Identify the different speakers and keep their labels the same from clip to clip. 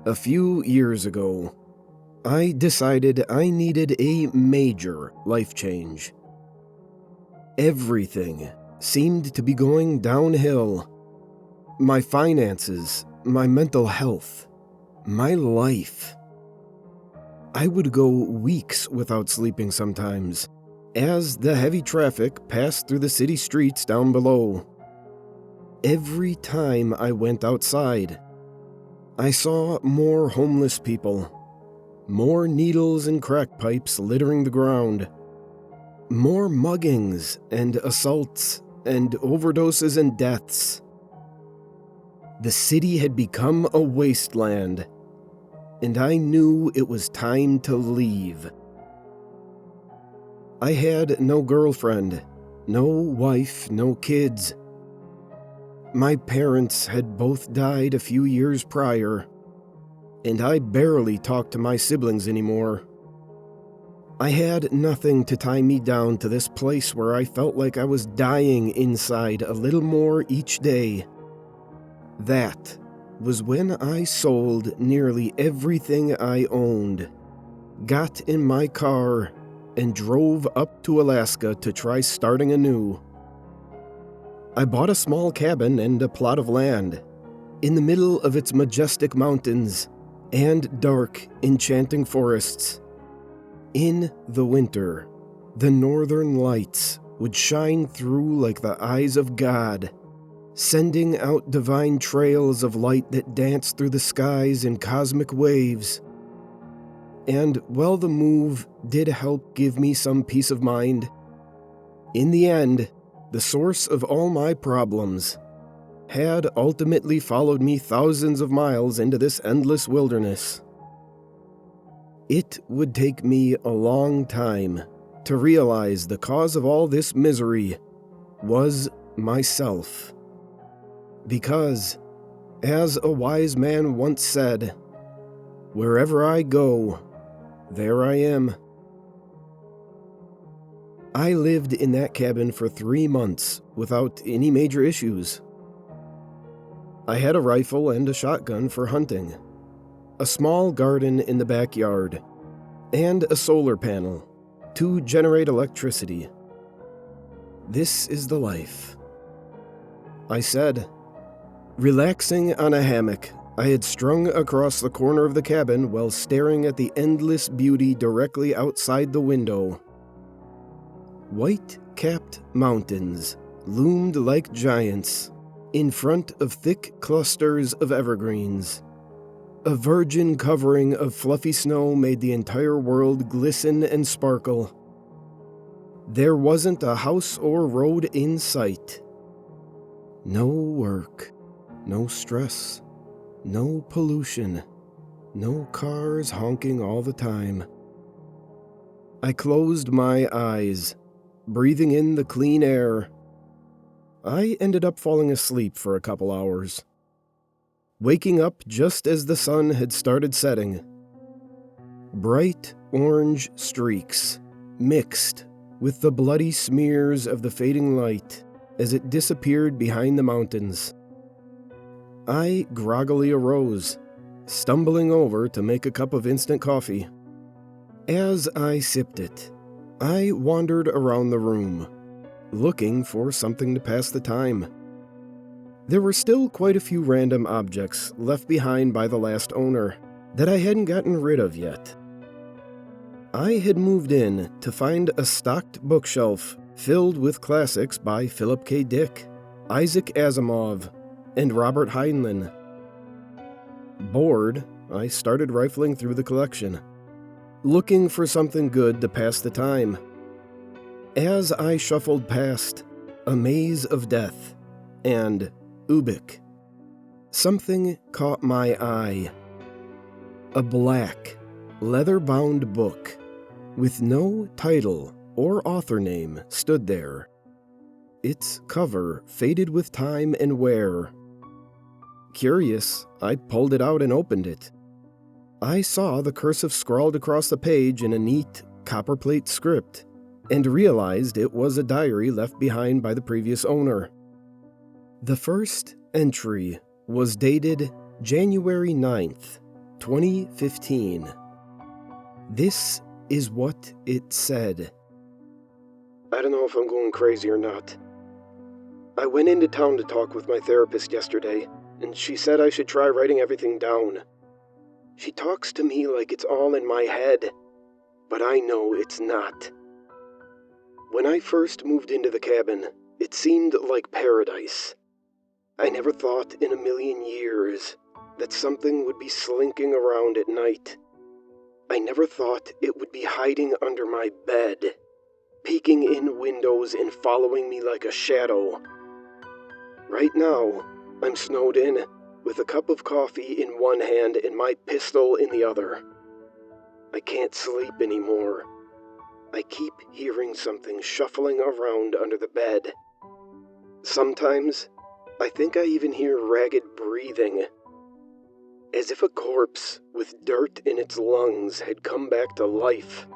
Speaker 1: A few years ago, I decided I needed a major life change. Everything seemed to be going downhill. My finances, my mental health, my life. I would go weeks without sleeping sometimes, as the heavy traffic passed through the city streets down below. Every time I went outside, I saw more homeless people, more needles and crack pipes littering the ground, more muggings and assaults and overdoses and deaths. The city had become a wasteland, and I knew it was time to leave. I had no girlfriend, no wife, no kids. My parents had both died a few years prior, and I barely talked to my siblings anymore. I had nothing to tie me down to this place where I felt like I was dying inside a little more each day. That was when I sold nearly everything I owned, got in my car, and drove up to Alaska to try starting anew. I bought a small cabin and a plot of land, in the middle of its majestic mountains and dark, enchanting forests. In the winter, the northern lights would shine through like the eyes of God, sending out divine trails of light that danced through the skies in cosmic waves. And while the move did help give me some peace of mind, in the end, the source of all my problems had ultimately followed me thousands of miles into this endless wilderness. It would take me a long time to realize the cause of all this misery was myself. Because, as a wise man once said, "Wherever I go, there I am." I lived in that cabin for 3 months without any major issues. I had a rifle and a shotgun for hunting, a small garden in the backyard, and a solar panel to generate electricity. This is the life, I said. Relaxing on a hammock, I had strung across the corner of the cabin while staring at the endless beauty directly outside the window. White-capped mountains loomed like giants in front of thick clusters of evergreens. A virgin covering of fluffy snow made the entire world glisten and sparkle. There wasn't a house or road in sight. No work, no stress, no pollution, no cars honking all the time. I closed my eyes, breathing in the clean air. I ended up falling asleep for a couple hours, waking up just as the sun had started setting. Bright orange streaks mixed with the bloody smears of the fading light as it disappeared behind the mountains. I groggily arose, stumbling over to make a cup of instant coffee. As I sipped it, I wandered around the room, looking for something to pass the time. There were still quite a few random objects left behind by the last owner that I hadn't gotten rid of yet. I had moved in to find a stocked bookshelf filled with classics by Philip K. Dick, Isaac Asimov, and Robert Heinlein. Bored, I started rifling through the collection, looking for something good to pass the time. As I shuffled past A Maze of Death and Ubik, something caught my eye. A black, leather-bound book with no title or author name stood there, its cover faded with time and wear. Curious, I pulled it out and opened it. I saw the cursive scrawled across the page in a neat copperplate script, and realized it was a diary left behind by the previous owner. The first entry was dated January 9th, 2015. This is what it said. I don't know if I'm going crazy or not. I went into town to talk with my therapist yesterday, and she said I should try writing everything down. She talks to me like it's all in my head, but I know it's not. When I first moved into the cabin, it seemed like paradise. I never thought in a million years that something would be slinking around at night. I never thought it would be hiding under my bed, peeking in windows and following me like a shadow. Right now, I'm snowed in, with a cup of coffee in one hand and my pistol in the other. I can't sleep anymore. I keep hearing something shuffling around under the bed. Sometimes, I think I even hear ragged breathing, as if a corpse with dirt in its lungs had come back to life.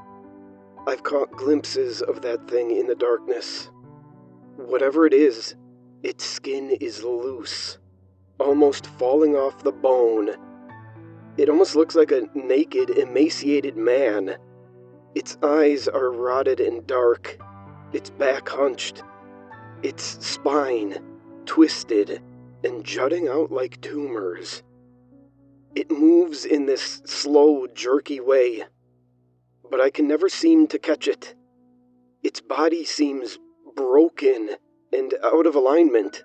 Speaker 1: I've caught glimpses of that thing in the darkness. Whatever it is, its skin is loose, almost falling off the bone. It almost looks like a naked, emaciated man. Its eyes are rotted and dark, its back hunched, its spine twisted and jutting out like tumors. It moves in this slow, jerky way, but I can never seem to catch it. Its body seems broken and out of alignment.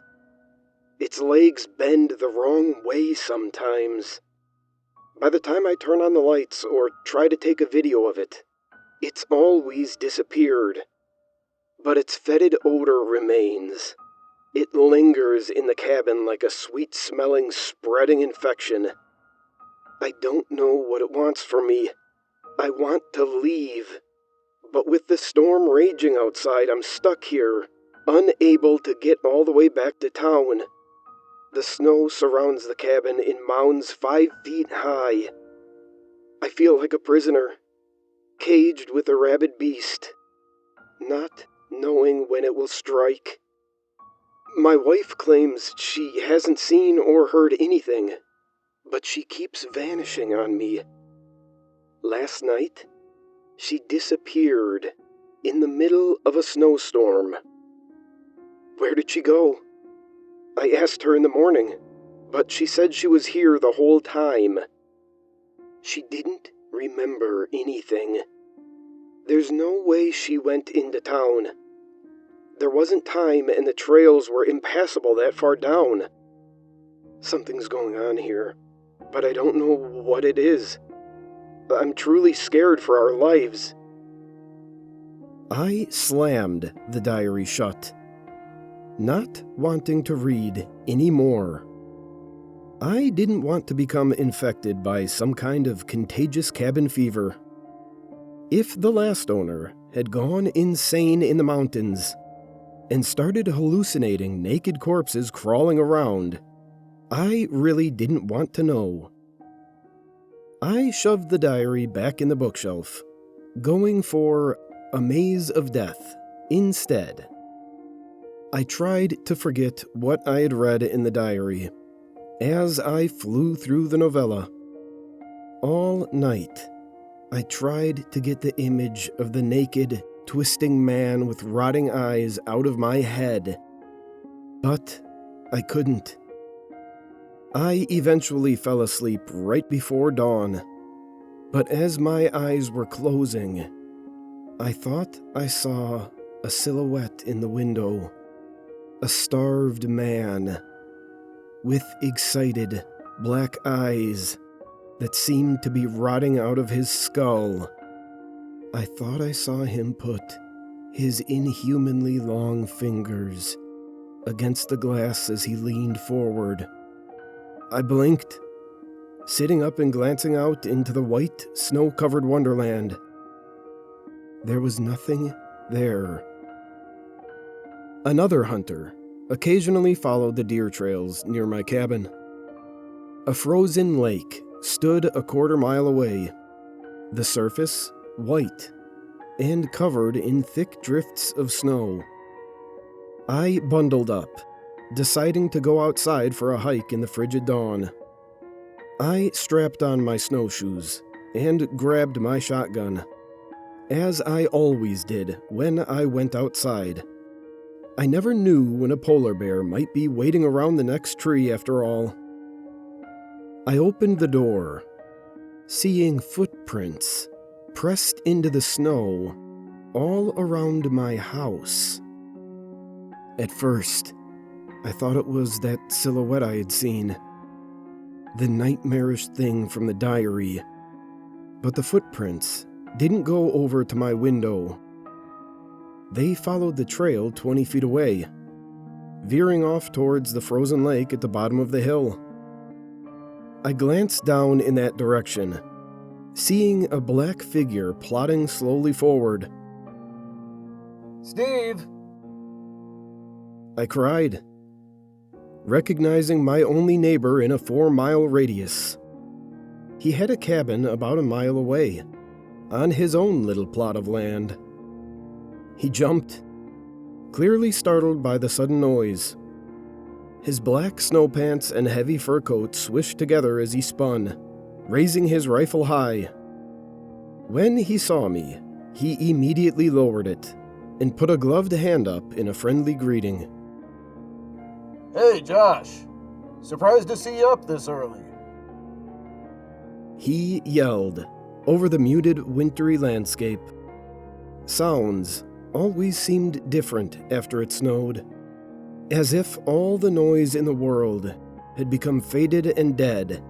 Speaker 1: Its legs bend the wrong way sometimes. By the time I turn on the lights or try to take a video of it, it's always disappeared. But its fetid odor remains. It lingers in the cabin like a sweet-smelling, spreading infection. I don't know what it wants from me. I want to leave. But with the storm raging outside, I'm stuck here, unable to get all the way back to town. The snow surrounds the cabin in mounds 5 feet high. I feel like a prisoner, caged with a rabid beast, not knowing when it will strike. My wife claims she hasn't seen or heard anything, but she keeps vanishing on me. Last night, she disappeared in the middle of a snowstorm. Where did she go? I asked her in the morning, but she said she was here the whole time. She didn't remember anything. There's no way she went into town. There wasn't time and the trails were impassable that far down. Something's going on here, but I don't know what it is. I'm truly scared for our lives. I slammed the diary shut, not wanting to read any more. I didn't want to become infected by some kind of contagious cabin fever. If the last owner had gone insane in the mountains and started hallucinating naked corpses crawling around, I really didn't want to know. I shoved the diary back in the bookshelf, going for A Maze of Death instead. I tried to forget what I had read in the diary as I flew through the novella. All night, I tried to get the image of the naked, twisting man with rotting eyes out of my head, but I couldn't. I eventually fell asleep right before dawn, but as my eyes were closing, I thought I saw a silhouette in the window, a starved man with excited black eyes that seemed to be rotting out of his skull. I thought I saw him put his inhumanly long fingers against the glass as he leaned forward. I blinked, sitting up and glancing out into the white, snow-covered wonderland. There was nothing there. Another hunter occasionally followed the deer trails near my cabin. A frozen lake stood a quarter-mile away, the surface white and covered in thick drifts of snow. I bundled up, deciding to go outside for a hike in the frigid dawn. I strapped on my snowshoes and grabbed my shotgun, as I always did when I went outside. I never knew when a polar bear might be waiting around the next tree after all. I opened the door, seeing footprints pressed into the snow all around my house. At first, I thought it was that silhouette I had seen, the nightmarish thing from the diary, but the footprints didn't go over to my window. They followed the trail 20 feet away, veering off towards the frozen lake at the bottom of the hill. I glanced down in that direction, seeing a black figure plodding slowly forward.
Speaker 2: "Steve!"
Speaker 1: I cried, recognizing my only neighbor in a 4-mile radius. He had a cabin about a mile away, on his own little plot of land. He jumped, clearly startled by the sudden noise. His black snow pants and heavy fur coat swished together as he spun, raising his rifle high. When he saw me, he immediately lowered it and put a gloved hand up in a friendly greeting.
Speaker 2: "Hey, Josh. Surprised to see you up this early."
Speaker 1: He yelled over the muted, wintry landscape. Sounds always seemed different after it snowed, as if all the noise in the world had become faded and dead.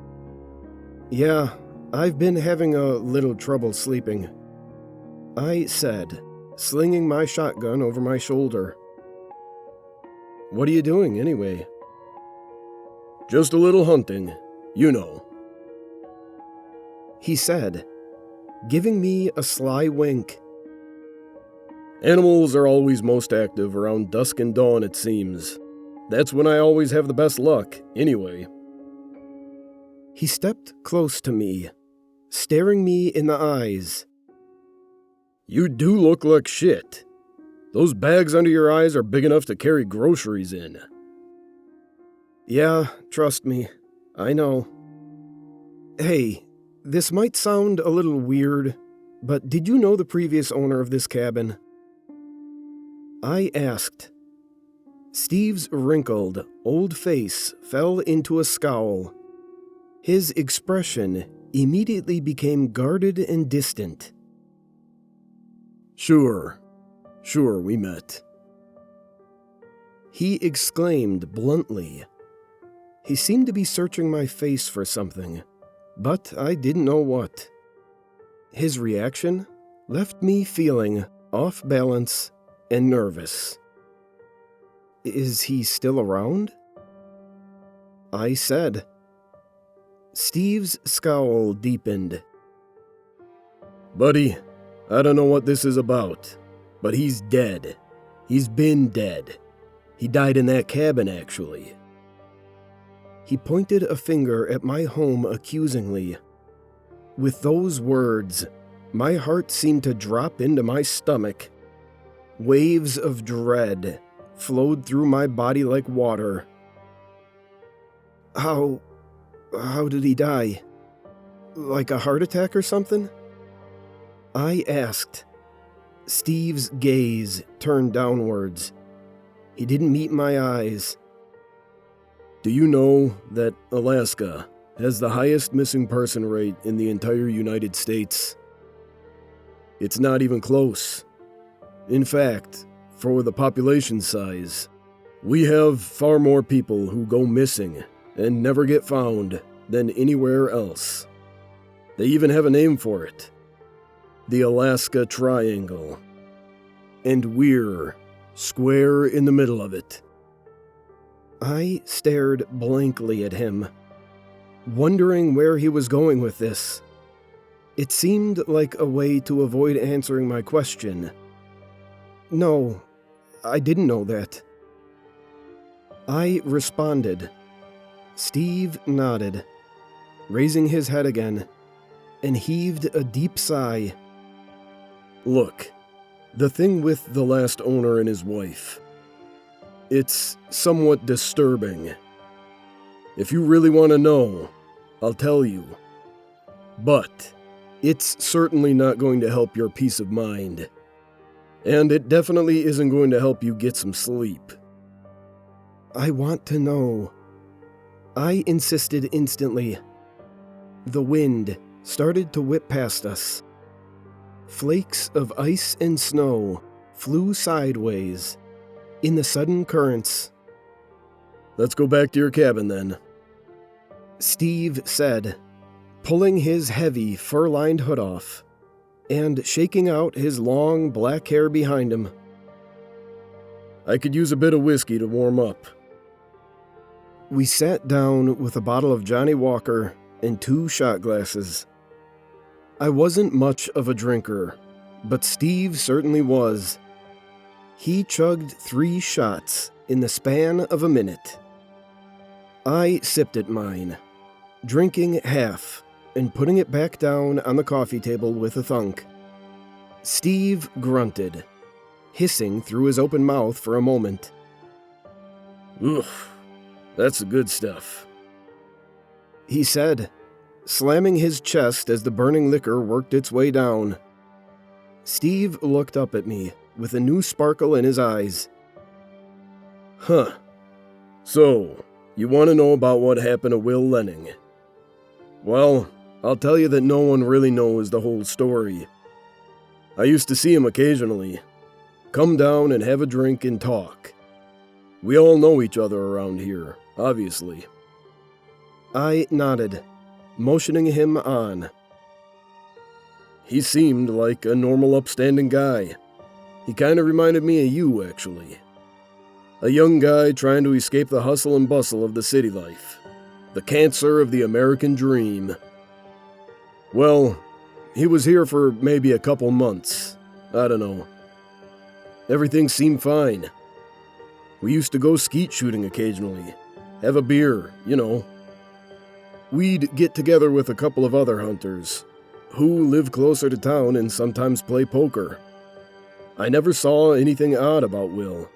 Speaker 1: "Yeah, I've been having a little trouble sleeping," I said, slinging my shotgun over my shoulder. "What are you doing, anyway?" "Just a little hunting, you know," he said, giving me a sly wink. "Animals are always most active around dusk and dawn, it seems. That's when I always have the best luck, anyway." He stepped close to me, staring me in the eyes. "You do look like shit. Those bags under your eyes are big enough to carry groceries in." "Yeah, trust me, I know." "Hey, this might sound a little weird, but did you know the previous owner of this cabin?" I asked. Steve's wrinkled, old face fell into a scowl. His expression immediately became guarded and distant. Sure, we met," he exclaimed bluntly. He seemed to be searching my face for something, but I didn't know what. His reaction left me feeling off balance and nervous. "Is he still around?" I said. Steve's scowl deepened. "Buddy, I don't know what this is about, but he's dead. He's been dead. He died in that cabin, actually." He pointed a finger at my home accusingly. With those words, my heart seemed to drop into my stomach. Waves of dread flowed through my body like water. How did he die? Like a heart attack or something?" I asked. Steve's gaze turned downwards. He didn't meet my eyes. "Do you know that Alaska has the highest missing person rate in the entire United States? It's not even close. In fact, for the population size, we have far more people who go missing and never get found than anywhere else. They even have a name for it. The Alaska Triangle. And we're square in the middle of it." I stared blankly at him, wondering where he was going with this. It seemed like a way to avoid answering my question. "No, I didn't know that." I responded. Steve nodded, raising his head again, and heaved a deep sigh. "Look, the thing with the last owner and his wife, it's somewhat disturbing. If you really want to know, I'll tell you. But it's certainly not going to help your peace of mind. And it definitely isn't going to help you get some sleep. I want to know. I insisted instantly. The wind started to whip past us. Flakes of ice and snow flew sideways in the sudden currents. Let's go back to your cabin then, Steve said, pulling his heavy fur-lined hood off and shaking out his long black hair behind him. I could use a bit of whiskey to warm up. We sat down with a bottle of Johnny Walker and 2 shot glasses. I wasn't much of a drinker, but Steve certainly was. He chugged 3 shots in the span of a minute. I sipped at mine, drinking half and putting it back down on the coffee table with a thunk. Steve grunted, hissing through his open mouth for a moment. Oof, that's the good stuff, he said, slamming his chest as the burning liquor worked its way down. Steve looked up at me with a new sparkle in his eyes. Huh. So, you want to know about what happened to Will Lenning? Well, I'll tell you that no one really knows the whole story. I used to see him occasionally. Come down and have a drink and talk. We all know each other around here, obviously. I nodded, motioning him on. He seemed like a normal upstanding guy. He kind of reminded me of you, actually. A young guy trying to escape the hustle and bustle of the city life. The cancer of the American dream. Well, he was here for maybe a couple months. I don't know. Everything seemed fine. We used to go skeet shooting occasionally. Have a beer, you know. We'd get together with a couple of other hunters, who live closer to town and sometimes play poker. I never saw anything odd about Will.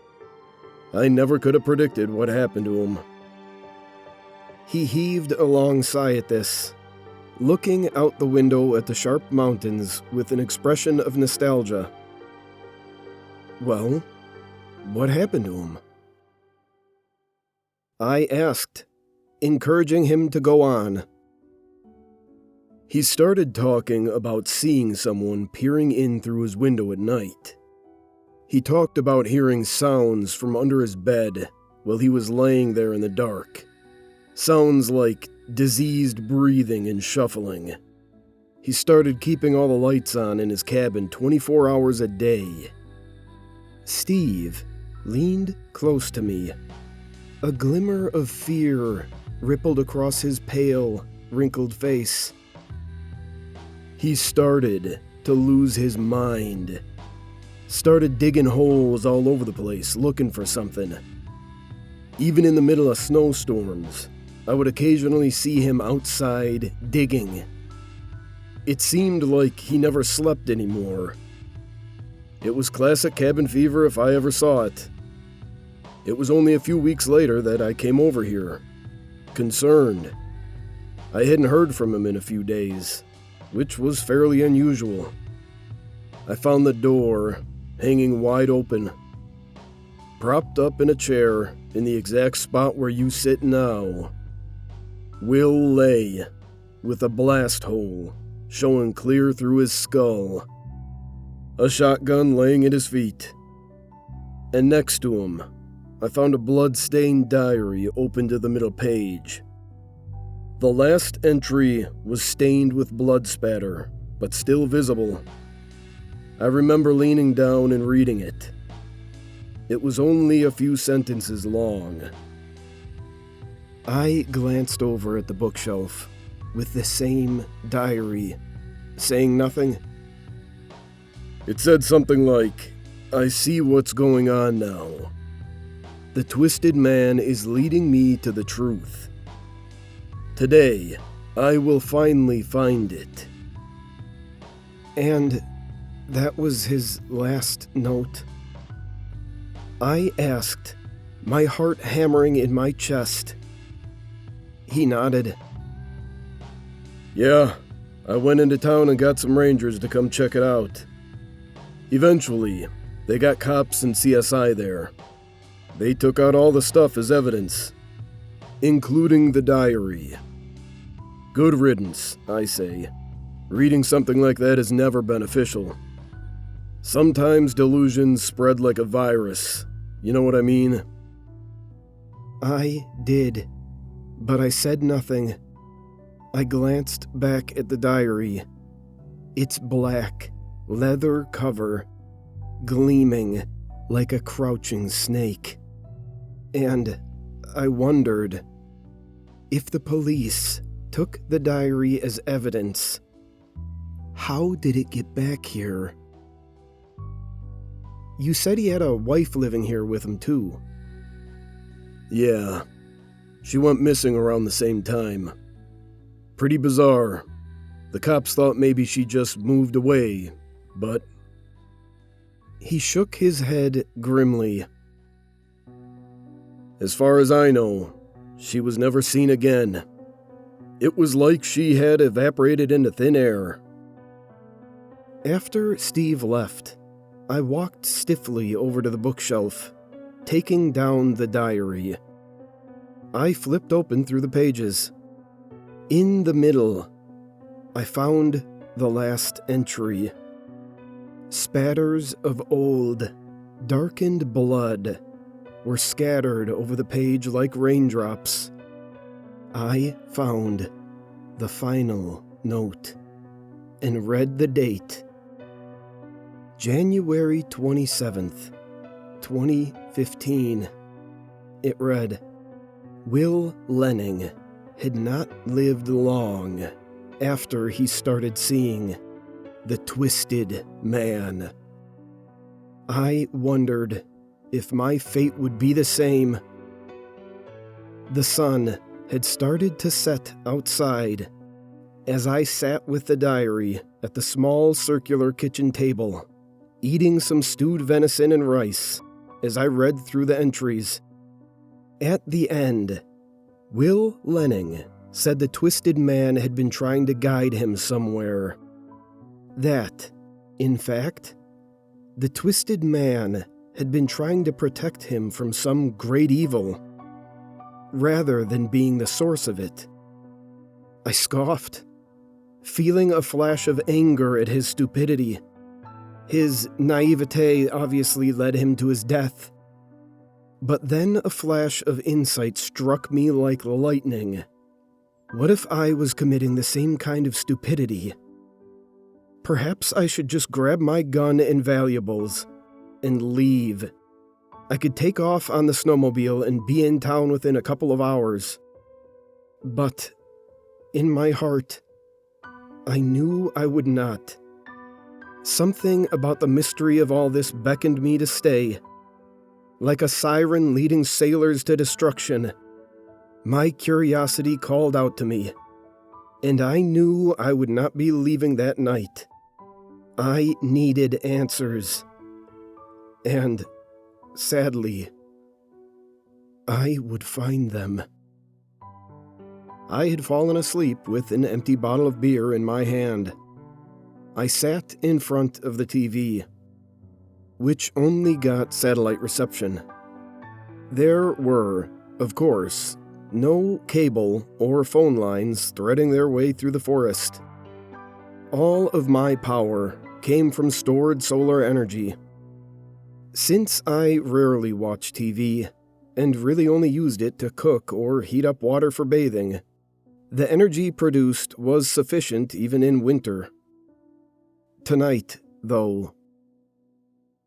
Speaker 1: I never could have predicted what happened to him. He heaved a long sigh at this, looking out the window at the sharp mountains with an expression of nostalgia. Well, what happened to him? I asked, encouraging him to go on. He started talking about seeing someone peering in through his window at night. He talked about hearing sounds from under his bed while he was laying there in the dark. Sounds like diseased breathing and shuffling. He started keeping all the lights on in his cabin 24 hours a day. Steve leaned close to me. A glimmer of fear rippled across his pale, wrinkled face. He started to lose his mind. Started digging holes all over the place, looking for something. Even in the middle of snowstorms, I would occasionally see him outside digging. It seemed like he never slept anymore. It was classic cabin fever if I ever saw it. It was only a few weeks later that I came over here, concerned. I hadn't heard from him in a few days, which was fairly unusual. I found the door hanging wide open, propped up in a chair in the exact spot where you sit now. Will lay, with a blast hole showing clear through his skull, a shotgun laying at his feet. And next to him, I found a blood-stained diary open to the middle page. The last entry was stained with blood spatter, but still visible. I remember leaning down and reading it. It was only a few sentences long. I glanced over at the bookshelf with the same diary, saying nothing. It said something like, "I see what's going on now. The twisted man is leading me to the truth. Today, I will finally find it." And that was his last note. I asked, my heart hammering in my chest. He nodded. Yeah, I went into town and got some rangers to come check it out. Eventually, they got cops and CSI there. They took out all the stuff as evidence, including the diary. Good riddance, I say. Reading something like that is never beneficial. Sometimes delusions spread like a virus. You know what I mean? I did, but I said nothing. I glanced back at the diary. Its black, leather cover, gleaming like a crouching snake. And I wondered, if the police took the diary as evidence, how did it get back here? You said he had a wife living here with him, too. Yeah. She went missing around the same time. Pretty bizarre. The cops thought maybe she just moved away, but... He shook his head grimly. As far as I know, she was never seen again. It was like she had evaporated into thin air. After Steve left, I walked stiffly over to the bookshelf, taking down the diary. I flipped open through the pages. In the middle, I found the last entry. Spatters of old, darkened blood were scattered over the page like raindrops. I found the final note and read the date. January 27th, 2015. It read, Will Lenning had not lived long after he started seeing the Twisted Man. I wondered if my fate would be the same. The sun had started to set outside as I sat with the diary at the small circular kitchen table, eating some stewed venison and rice as I read through the entries. At the end, Will Lenning said the Twisted Man had been trying to guide him somewhere. That, in fact, the Twisted Man had been trying to protect him from some great evil, rather than being the source of it. I scoffed, feeling a flash of anger at his stupidity. His naivete obviously led him to his death. But then a flash of insight struck me like lightning. What if I was committing the same kind of stupidity? Perhaps I should just grab my gun and valuables and leave. I could take off on the snowmobile and be in town within a couple of hours. But in my heart, I knew I would not. Something about the mystery of all this beckoned me to stay. Like a siren leading sailors to destruction, my curiosity called out to me, and I knew I would not be leaving that night. I needed answers. And, sadly, I would find them. I had fallen asleep with an empty bottle of beer in my hand. I sat in front of the TV, which only got satellite reception. There were, of course, no cable or phone lines threading their way through the forest. All of my power came from stored solar energy. Since I rarely watch TV, and really only used it to cook or heat up water for bathing, the energy produced was sufficient even in winter. Tonight, though,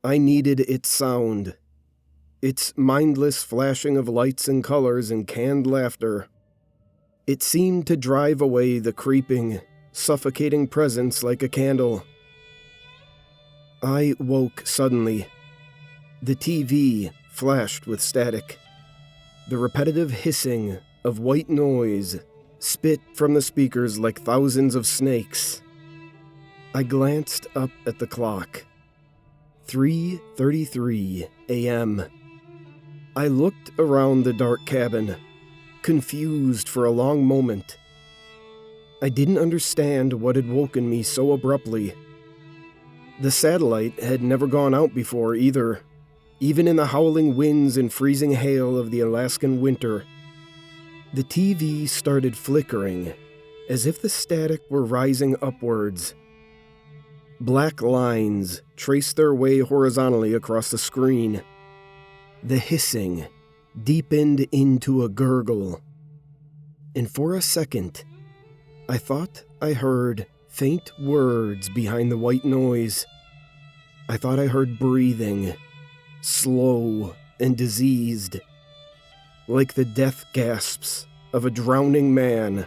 Speaker 1: I needed its sound, its mindless flashing of lights and colors and canned laughter. It seemed to drive away the creeping, suffocating presence like a candle. I woke suddenly. The TV flashed with static. The repetitive hissing of white noise spit from the speakers like thousands of snakes. I glanced up at the clock. 3:33 a.m. I looked around the dark cabin, confused for a long moment. I didn't understand what had woken me so abruptly. The satellite had never gone out before either, even in the howling winds and freezing hail of the Alaskan winter. The TV started flickering, as if the static were rising upwards. Black lines traced their way horizontally across the screen. The hissing deepened into a gurgle. And for a second, I thought I heard faint words behind the white noise. I thought I heard breathing, slow and diseased, like the death gasps of a drowning man.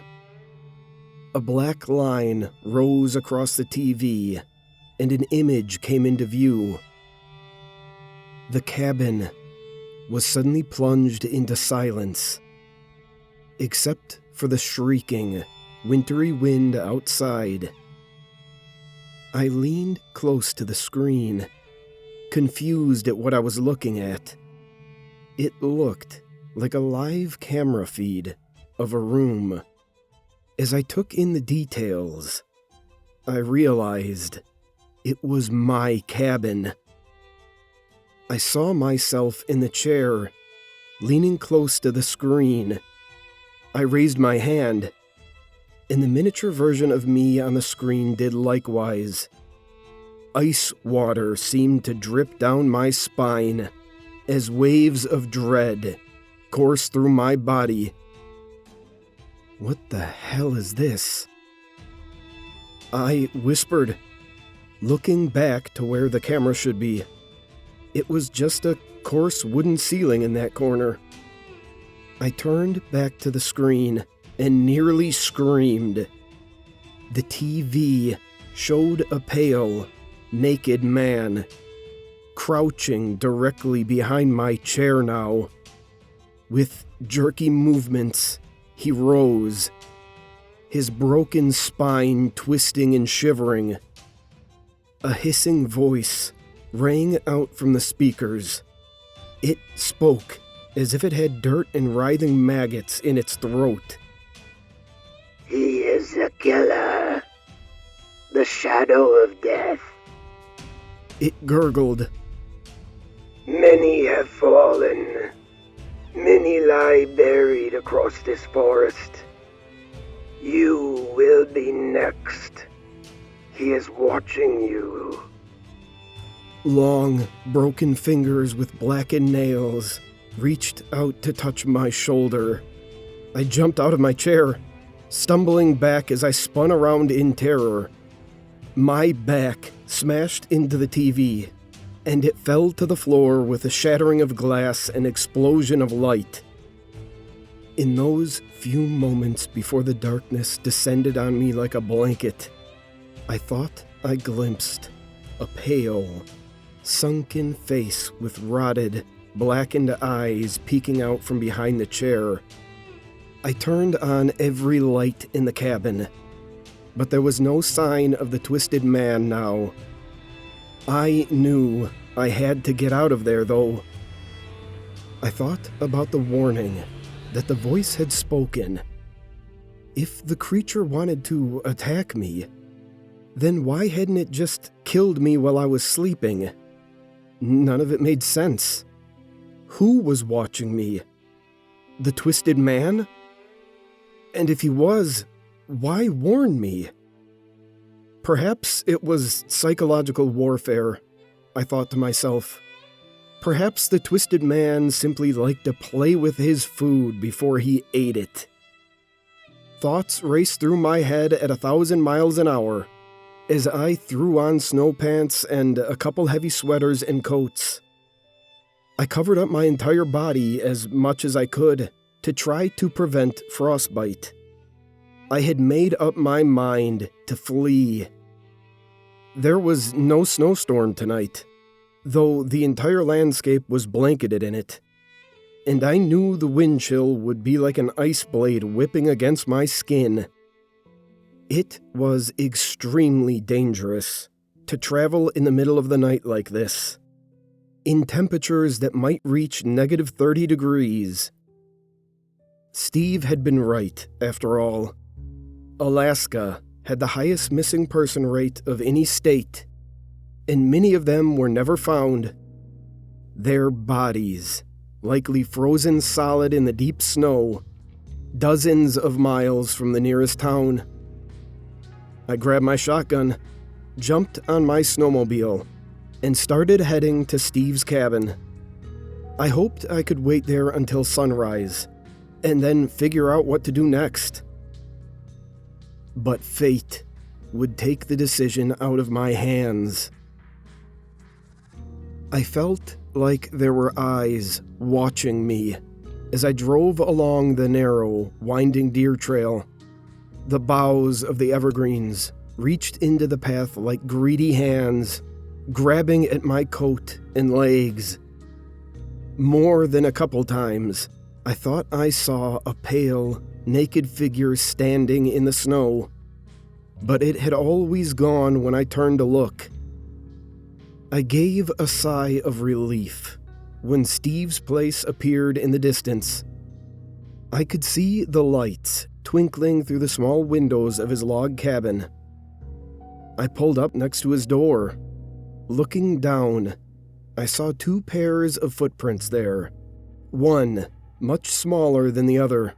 Speaker 1: A black line rose across the TV, and an image came into view. The cabin was suddenly plunged into silence, except for the shrieking, wintry wind outside. I leaned close to the screen, confused at what I was looking at. It looked like a live camera feed of a room. As I took in the details, I realized it was my cabin. I saw myself in the chair, leaning close to the screen. I raised my hand, and the miniature version of me on the screen did likewise. Ice water seemed to drip down my spine as waves of dread coursed through my body. What the hell is this? I whispered, looking back to where the camera should be. It was just a coarse wooden ceiling in that corner. I turned back to the screen and nearly screamed. The TV showed a pale, naked man, crouching directly behind my chair now. With jerky movements, he rose, his broken spine twisting and shivering. A hissing voice rang out from the speakers. It spoke as if it had dirt and writhing maggots in its throat.
Speaker 3: He is a killer, the shadow of death.
Speaker 1: It gurgled.
Speaker 3: Many have fallen. Many lie buried across this forest. You will be next. He is watching you.
Speaker 1: Long, broken fingers with blackened nails reached out to touch my shoulder. I jumped out of my chair, stumbling back as I spun around in terror. My back smashed into the TV, and it fell to the floor with a shattering of glass and explosion of light. In those few moments before the darkness descended on me like a blanket, I thought I glimpsed a pale, sunken face with rotted, blackened eyes peeking out from behind the chair. I turned on every light in the cabin, but there was no sign of the twisted man now. I knew I had to get out of there, though. I thought about the warning that the voice had spoken. If the creature wanted to attack me, then why hadn't it just killed me while I was sleeping? None of it made sense. Who was watching me? The twisted man? And if he was, why warn me? Perhaps it was psychological warfare, I thought to myself. Perhaps the twisted man simply liked to play with his food before he ate it. Thoughts raced through my head at 1,000 miles an hour as I threw on snow pants and a couple heavy sweaters and coats. I covered up my entire body as much as I could to try to prevent frostbite. I had made up my mind to flee. There was no snowstorm tonight, though the entire landscape was blanketed in it, and I knew the wind chill would be like an ice blade whipping against my skin. It was extremely dangerous to travel in the middle of the night like this, in temperatures that might reach negative 30 degrees. Steve had been right, after all. Alaska had the highest missing person rate of any state, and many of them were never found. Their bodies, likely frozen solid in the deep snow, dozens of miles from the nearest town. I grabbed my shotgun, jumped on my snowmobile, and started heading to Steve's cabin. I hoped I could wait there until sunrise, and then figure out what to do next. But fate would take the decision out of my hands. I felt like there were eyes watching me as I drove along the narrow, winding deer trail. The boughs of the evergreens reached into the path like greedy hands, grabbing at my coat and legs. More than a couple times, I thought I saw a pale, naked figure standing in the snow, but it had always gone when I turned to look. I gave a sigh of relief when Steve's place appeared in the distance. I could see the lights twinkling through the small windows of his log cabin. I pulled up next to his door. Looking down, I saw 2 pairs of footprints there, one much smaller than the other.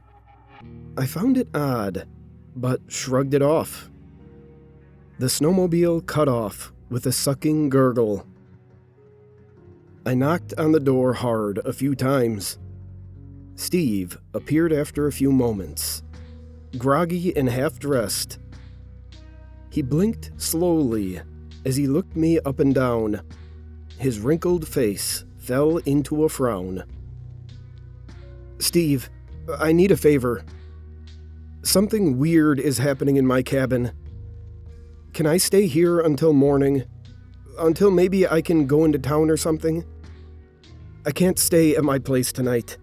Speaker 1: I found it odd, but shrugged it off. The snowmobile cut off with a sucking gurgle. I knocked on the door hard a few times. Steve appeared after a few moments, groggy and half-dressed. He blinked slowly as he looked me up and down. His wrinkled face fell into a frown. "Steve, I need a favor. Something weird is happening in my cabin. Can I stay here until morning? Until maybe I can go into town or something? I can't stay at my place tonight.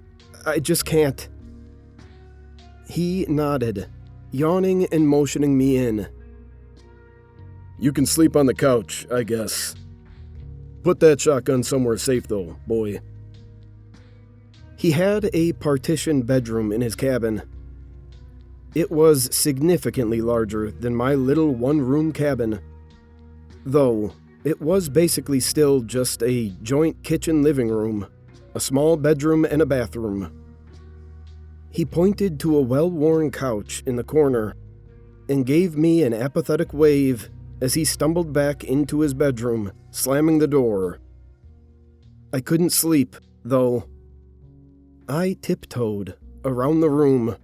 Speaker 1: I just can't." He nodded, yawning and motioning me in. "You can sleep on the couch, I guess. Put that shotgun somewhere safe, though, boy." He had a partitioned bedroom in his cabin. It was significantly larger than my little one-room cabin, though it was basically still just a joint kitchen living room, a small bedroom and a bathroom. He pointed to a well-worn couch in the corner and gave me an apathetic wave as he stumbled back into his bedroom, slamming the door. I couldn't sleep, though. I tiptoed around the room,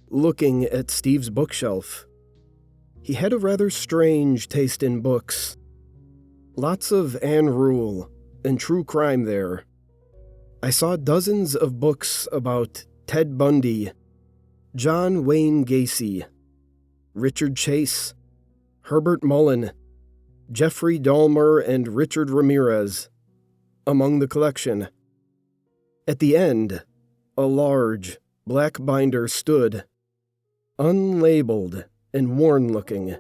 Speaker 1: looking at Steve's bookshelf. He had a rather strange taste in books. Lots of Anne Rule and true crime there. I saw dozens of books about Ted Bundy, John Wayne Gacy, Richard Chase, Herbert Mullen, Jeffrey Dahmer, and Richard Ramirez among the collection. At the end, a large, black binder stood, unlabeled and worn-looking.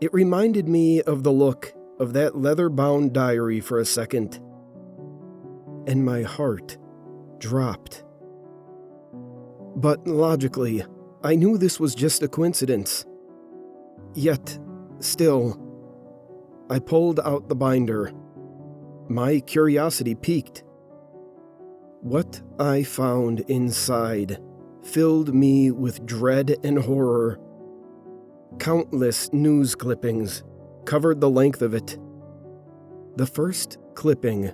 Speaker 1: It reminded me of the look of that leather-bound diary for a second, and my heart dropped. But logically, I knew this was just a coincidence. Yet, still, I pulled out the binder. My curiosity piqued. What I found inside filled me with dread and horror. Countless news clippings covered the length of it. The first clipping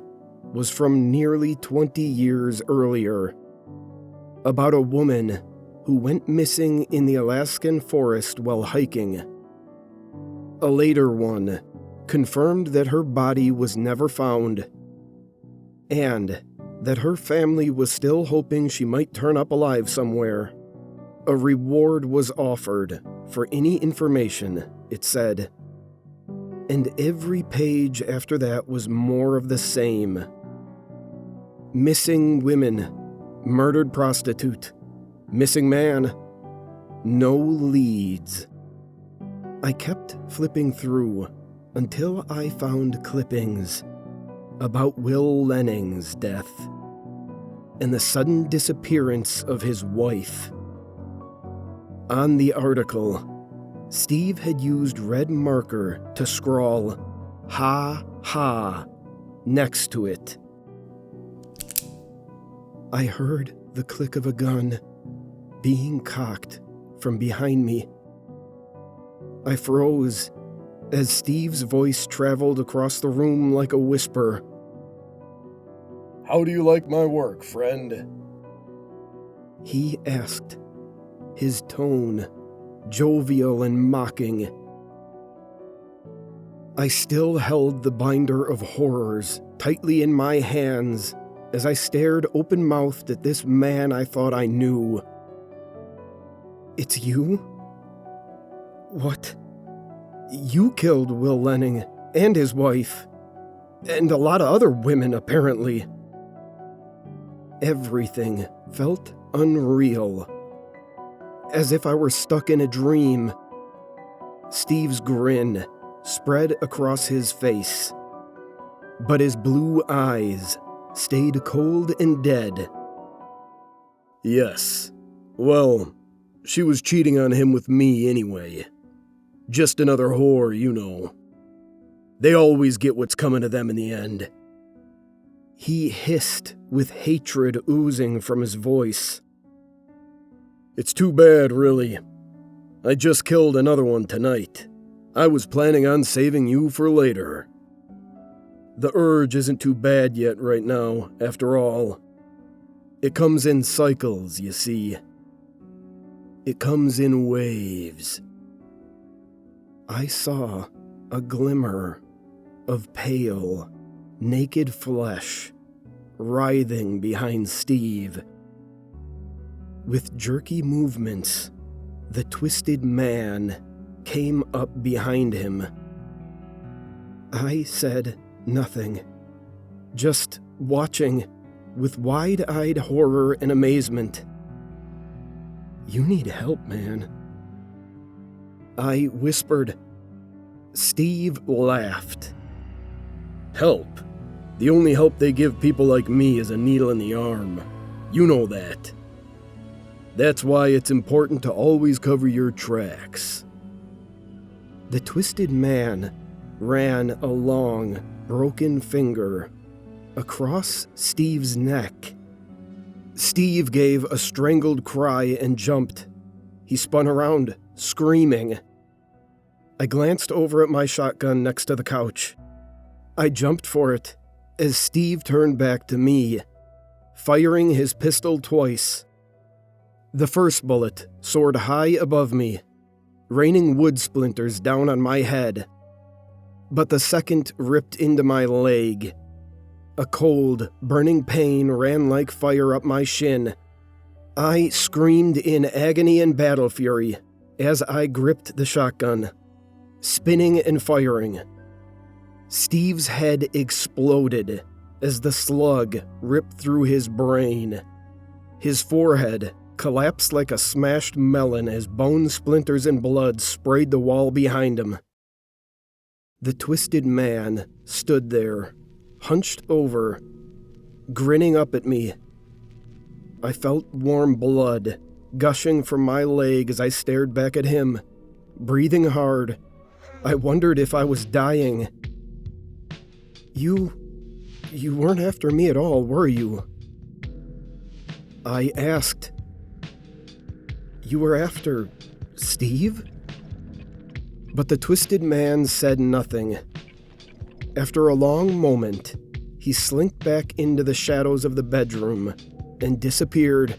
Speaker 1: was from nearly 20 years earlier, about a woman who went missing in the Alaskan forest while hiking. A later one confirmed that her body was never found, and that her family was still hoping she might turn up alive somewhere. A reward was offered for any information, it said. And every page after that was more of the same. Missing women, murdered prostitute, missing man, no leads. I kept flipping through until I found clippings about Will Lenning's death and the sudden disappearance of his wife. On the article, Steve had used red marker to scrawl "Ha Ha" next to it. I heard the click of a gun being cocked from behind me. I froze as Steve's voice traveled across the room like a whisper.
Speaker 2: "How do you like my work, friend?"
Speaker 1: He asked, his tone jovial and mocking. I still held the binder of horrors tightly in my hands as I stared open-mouthed at this man I thought I knew. "It's you? What? You killed Will Lenning and his wife, and a lot of other women, apparently." Everything felt unreal, as if I were stuck in a dream. Steve's grin spread across his face, but his blue eyes stayed cold and dead.
Speaker 2: "Yes. Well, she was cheating on him with me anyway. Just another whore, you know. They always get what's coming to them in the end."
Speaker 1: He hissed with hatred oozing from his voice.
Speaker 2: "It's too bad, really. I just killed another one tonight. I was planning on saving you for later. The urge isn't too bad yet right now, after all. It comes in cycles, you see. It comes in waves."
Speaker 1: I saw a glimmer of pale, naked flesh writhing behind Steve. With jerky movements, the twisted man came up behind him. I said nothing, just watching with wide-eyed horror and amazement. "You need help, man," I whispered. Steve laughed.
Speaker 2: "Help? The only help they give people like me is a needle in the arm. You know that. That's why it's important to always cover your tracks."
Speaker 1: The twisted man ran a long, broken finger across Steve's neck. Steve gave a strangled cry and jumped. He spun around, screaming. I glanced over at my shotgun next to the couch. I jumped for it as Steve turned back to me, firing his pistol twice. The first bullet soared high above me, raining wood splinters down on my head. But the second ripped into my leg. A cold, burning pain ran like fire up my shin. I screamed in agony and battle fury as I gripped the shotgun, spinning and firing. Steve's head exploded as the slug ripped through his brain. His forehead collapsed like a smashed melon as bone splinters and blood sprayed the wall behind him. The twisted man stood there, hunched over, grinning up at me. I felt warm blood gushing from my leg as I stared back at him, breathing hard. I wondered if I was dying. You weren't after me at all, were you?" I asked. "You were after Steve?" But the twisted man said nothing. After a long moment, he slinked back into the shadows of the bedroom and disappeared.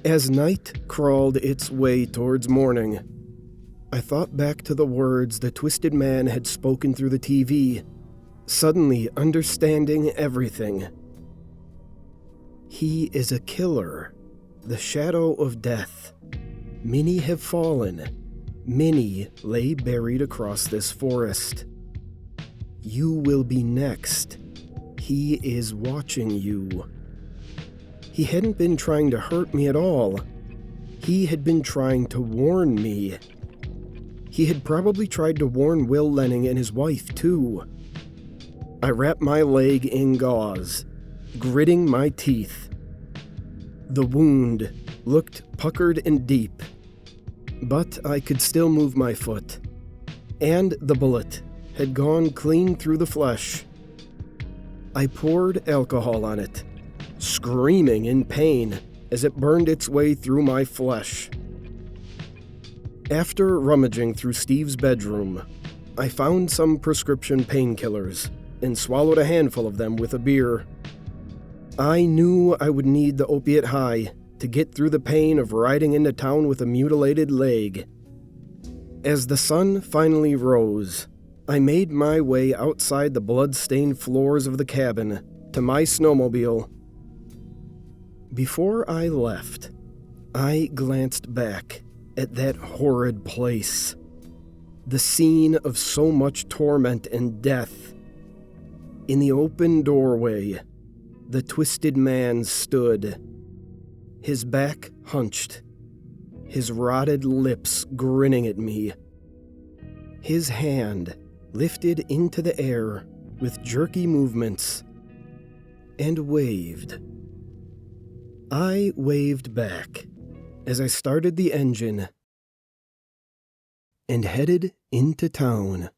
Speaker 1: As night crawled its way towards morning, I thought back to the words the twisted man had spoken through the TV, suddenly understanding everything. He is a killer, the shadow of death. Many have fallen. Many lay buried across this forest. You will be next. He is watching you. He hadn't been trying to hurt me at all. He had been trying to warn me. He had probably tried to warn Will Lenning and his wife, too. I wrapped my leg in gauze, gritting my teeth. The wound looked puckered and deep, but I could still move my foot, and the bullet had gone clean through the flesh. I poured alcohol on it, screaming in pain as it burned its way through my flesh. After rummaging through Steve's bedroom, I found some prescription painkillers and swallowed a handful of them with a beer. I knew I would need the opiate high to get through the pain of riding into town with a mutilated leg. As the sun finally rose, I made my way outside the blood-stained floors of the cabin to my snowmobile. Before I left, I glanced back at that horrid place, the scene of so much torment and death. In the open doorway, the twisted man stood, his back hunched, his rotted lips grinning at me, his hand lifted into the air with jerky movements, and waved. I waved back as I started the engine and headed into town.